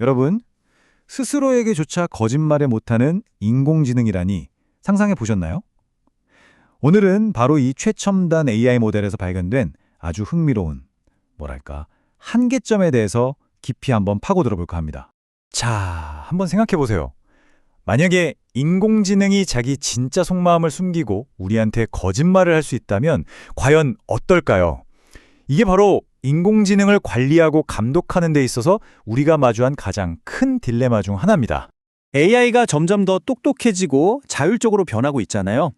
여러분, 스스로에게조차 거짓말을 못하는 인공지능이라니 상상해 보셨나요? 오늘은 바로 이 최첨단 AI 모델에서 발견된 아주 흥미로운, 한계점에 대해서 깊이 한번 파고들어 볼까 합니다. 자, 한번 생각해 보세요. 만약에 인공지능이 자기 진짜 속마음을 숨기고 우리한테 거짓말을 할 수 있다면 과연 어떨까요? 이게 바로 인공지능을 관리하고 감독하는 데 있어서 우리가 마주한 가장 큰 딜레마 중 하나입니다. AI가 점점 더 똑똑해지고 자율적으로 변하고 있잖아요.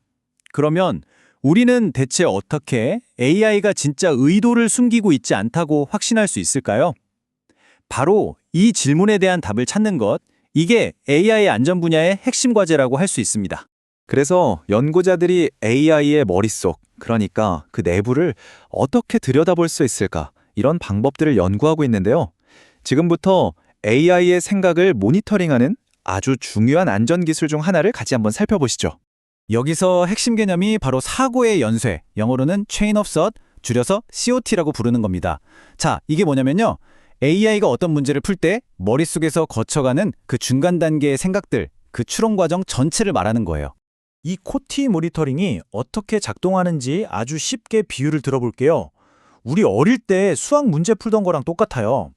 그러면 우리는 대체 어떻게 AI가 진짜 의도를 숨기고 있지 않다고 확신할 수 있을까요? 바로 이 질문에 대한 답을 찾는 것, 이게 AI 안전 분야의 핵심 과제라고 할 수 있습니다. 그래서 연구자들이 AI의 머릿속, 그러니까 그 내부를 어떻게 들여다볼 수 있을까? 이런 방법들을 연구하고 있는데요. 지금부터 AI의 생각을 모니터링하는 아주 중요한 안전 기술 중 하나를 같이 한번 살펴보시죠. 여기서 핵심 개념이 바로 사고의 연쇄, 영어로는 Chain of Thought, 줄여서 COT라고 부르는 겁니다. 자, 이게 뭐냐면요. AI가 어떤 문제를 풀 때 머릿속에서 거쳐가는 그 중간 단계의 생각들, 그 추론 과정 전체를 말하는 거예요. 이 코티 모니터링이 어떻게 작동하는지 아주 쉽게 비유를 들어볼게요. 우리 어릴 때 수학 문제 풀던 거랑 똑같아요.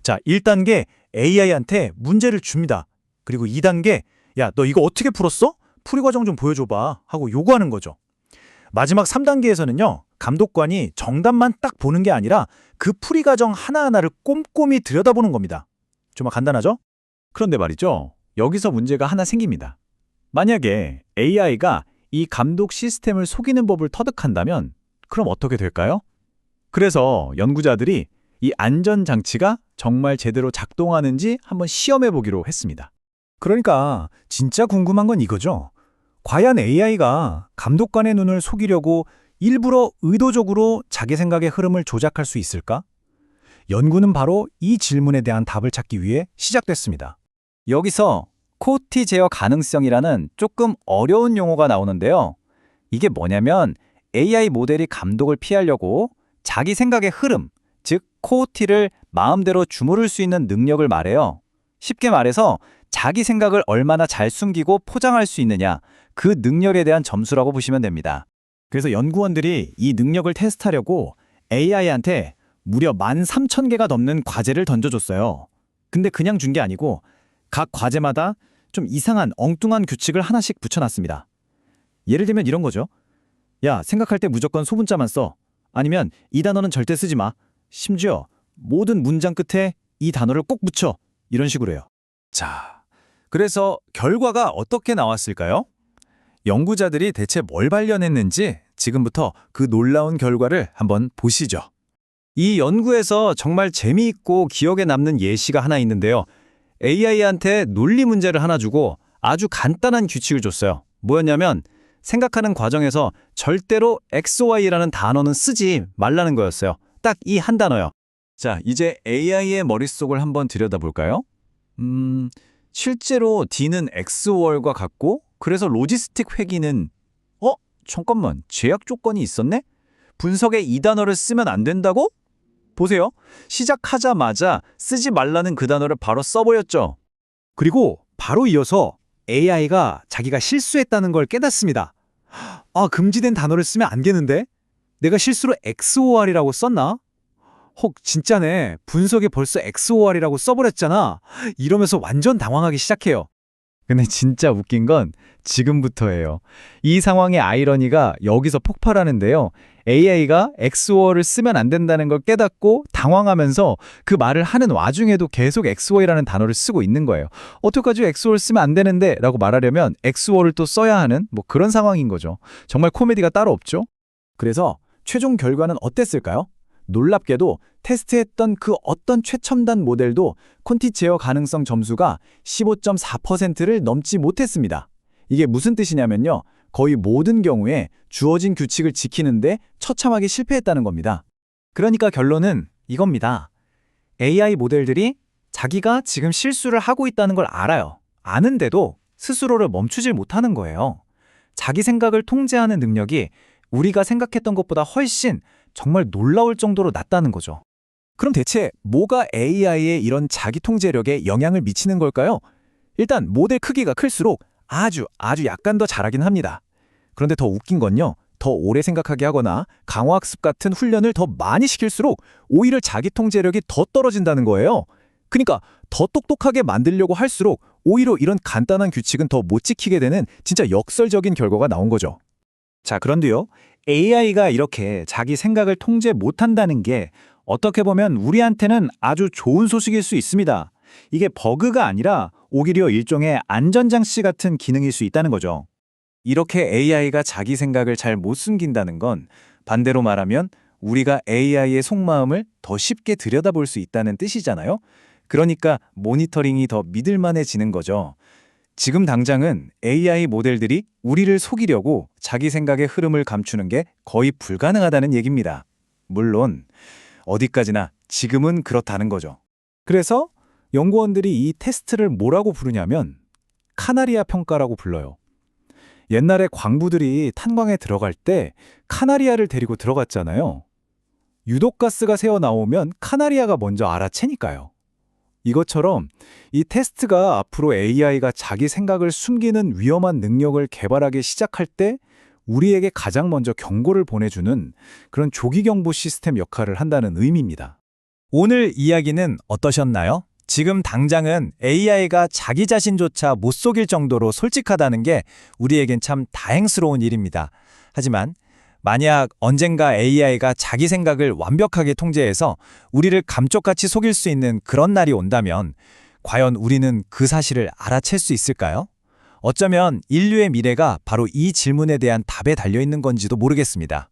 자, 1단계 AI한테 문제를 줍니다. 그리고 2단계, 야, 너 이거 어떻게 풀었어? 풀이 과정 좀 보여줘봐 하고 요구하는 거죠. 마지막 3단계에서는요. 감독관이 정답만 딱 보는 게 아니라 그 풀이 과정 하나하나를 꼼꼼히 들여다보는 겁니다. 좀 간단하죠? 그런데 말이죠. 여기서 문제가 하나 생깁니다. 만약에 AI가 이 감독 시스템을 속이는 법을 터득한다면 그럼 어떻게 될까요? 그래서 연구자들이 이 안전장치가 정말 제대로 작동하는지 한번 시험해 보기로 했습니다. 그러니까 진짜 궁금한 건 이거죠. 과연 AI가 감독관의 눈을 속이려고 일부러 의도적으로 자기 생각의 흐름을 조작할 수 있을까? 연구는 바로 이 질문에 대한 답을 찾기 위해 시작됐습니다. 여기서 코티 제어 가능성이라는 조금 어려운 용어가 나오는데요. 이게 뭐냐면 AI 모델이 감독을 피하려고 자기 생각의 흐름, 즉 코티를 마음대로 주무를 수 있는 능력을 말해요. 쉽게 말해서 자기 생각을 얼마나 잘 숨기고 포장할 수 있느냐, 그 능력에 대한 점수라고 보시면 됩니다. 그래서 연구원들이 이 능력을 테스트하려고 AI한테 무려 13,000개가 넘는 과제를 던져줬어요. 근데 그냥 준 게 아니고 각 과제마다 좀 이상한 엉뚱한 규칙을 하나씩 붙여놨습니다. 예를 들면 이런 거죠. 야, 생각할 때 무조건 소문자만 써. 아니면 이 단어는 절대 쓰지 마. 심지어 모든 문장 끝에 이 단어를 꼭 붙여. 이런 식으로요. 자, 그래서 결과가 어떻게 나왔을까요? 연구자들이 대체 뭘 발견했는지 지금부터 그 놀라운 결과를 한번 보시죠. 이 연구에서 정말 재미있고 기억에 남는 예시가 하나 있는데요. AI한테 논리 문제를 하나 주고 아주 간단한 규칙을 줬어요. 뭐였냐면 생각하는 과정에서 절대로 XY라는 단어는 쓰지 말라는 거였어요. 딱 이 한 단어요. 자, 이제 AI의 머릿속을 한번 들여다볼까요? 실제로 D는 X월과 같고 그래서 로지스틱 회귀는 잠깐만, 제약 조건이 있었네? 분석에 이 단어를 쓰면 안 된다고? 보세요. 시작하자마자 쓰지 말라는 그 단어를 바로 써버렸죠. 그리고 바로 이어서 AI가 자기가 실수했다는 걸 깨닫습니다. 아, 금지된 단어를 쓰면 안 되는데? 내가 실수로 XOR이라고 썼나? 혹 진짜네. 분석에 벌써 XOR이라고 써버렸잖아. 이러면서 완전 당황하기 시작해요. 근데 진짜 웃긴 건 지금부터예요. 이 상황의 아이러니가 여기서 폭발하는데요. AI가 XOR을 쓰면 안 된다는 걸 깨닫고 당황하면서 그 말을 하는 와중에도 계속 XOR이라는 단어를 쓰고 있는 거예요. 어떡하지? XOR 쓰면 안 되는데 라고 말하려면 XOR을 또 써야 하는 그런 상황인 거죠. 정말 코미디가 따로 없죠? 그래서 최종 결과는 어땠을까요? 놀랍게도 테스트했던 그 어떤 최첨단 모델도 콘티 제어 가능성 점수가 15.4%를 넘지 못했습니다. 이게 무슨 뜻이냐면요. 거의 모든 경우에 주어진 규칙을 지키는데 처참하게 실패했다는 겁니다. 그러니까 결론은 이겁니다. AI 모델들이 자기가 지금 실수를 하고 있다는 걸 알아요. 아는데도 스스로를 멈추질 못하는 거예요. 자기 생각을 통제하는 능력이 우리가 생각했던 것보다 훨씬 정말 놀라울 정도로 낮다는 거죠. 그럼 대체 뭐가 AI의 이런 자기 통제력에 영향을 미치는 걸까요? 일단 모델 크기가 클수록 아주 약간 더 잘하긴 합니다. 그런데 더 웃긴 건요. 더 오래 생각하게 하거나 강화학습 같은 훈련을 더 많이 시킬수록 오히려 자기 통제력이 더 떨어진다는 거예요. 그러니까 더 똑똑하게 만들려고 할수록 오히려 이런 간단한 규칙은 더 못 지키게 되는 진짜 역설적인 결과가 나온 거죠. 자, 그런데요. AI가 이렇게 자기 생각을 통제 못한다는 게 어떻게 보면 우리한테는 아주 좋은 소식일 수 있습니다. 이게 버그가 아니라 오히려 일종의 안전장치 같은 기능일 수 있다는 거죠. 이렇게 AI가 자기 생각을 잘 못 숨긴다는 건 반대로 말하면 우리가 AI의 속마음을 더 쉽게 들여다볼 수 있다는 뜻이잖아요. 그러니까 모니터링이 더 믿을만해지는 거죠. 지금 당장은 AI 모델들이 우리를 속이려고 자기 생각의 흐름을 감추는 게 거의 불가능하다는 얘기입니다. 물론 어디까지나 지금은 그렇다는 거죠. 그래서 연구원들이 이 테스트를 뭐라고 부르냐면 카나리아 평가라고 불러요. 옛날에 광부들이 탄광에 들어갈 때 카나리아를 데리고 들어갔잖아요. 유독가스가 새어나오면 카나리아가 먼저 알아채니까요. 이것처럼 이 테스트가 앞으로 AI가 자기 생각을 숨기는 위험한 능력을 개발하기 시작할 때 우리에게 가장 먼저 경고를 보내주는 그런 조기경보 시스템 역할을 한다는 의미입니다. 오늘 이야기는 어떠셨나요? 지금 당장은 AI가 자기 자신조차 못 속일 정도로 솔직하다는 게 우리에겐 참 다행스러운 일입니다. 하지만 만약 언젠가 AI가 자기 생각을 완벽하게 통제해서 우리를 감쪽같이 속일 수 있는 그런 날이 온다면 과연 우리는 그 사실을 알아챌 수 있을까요? 어쩌면 인류의 미래가 바로 이 질문에 대한 답에 달려 있는 건지도 모르겠습니다.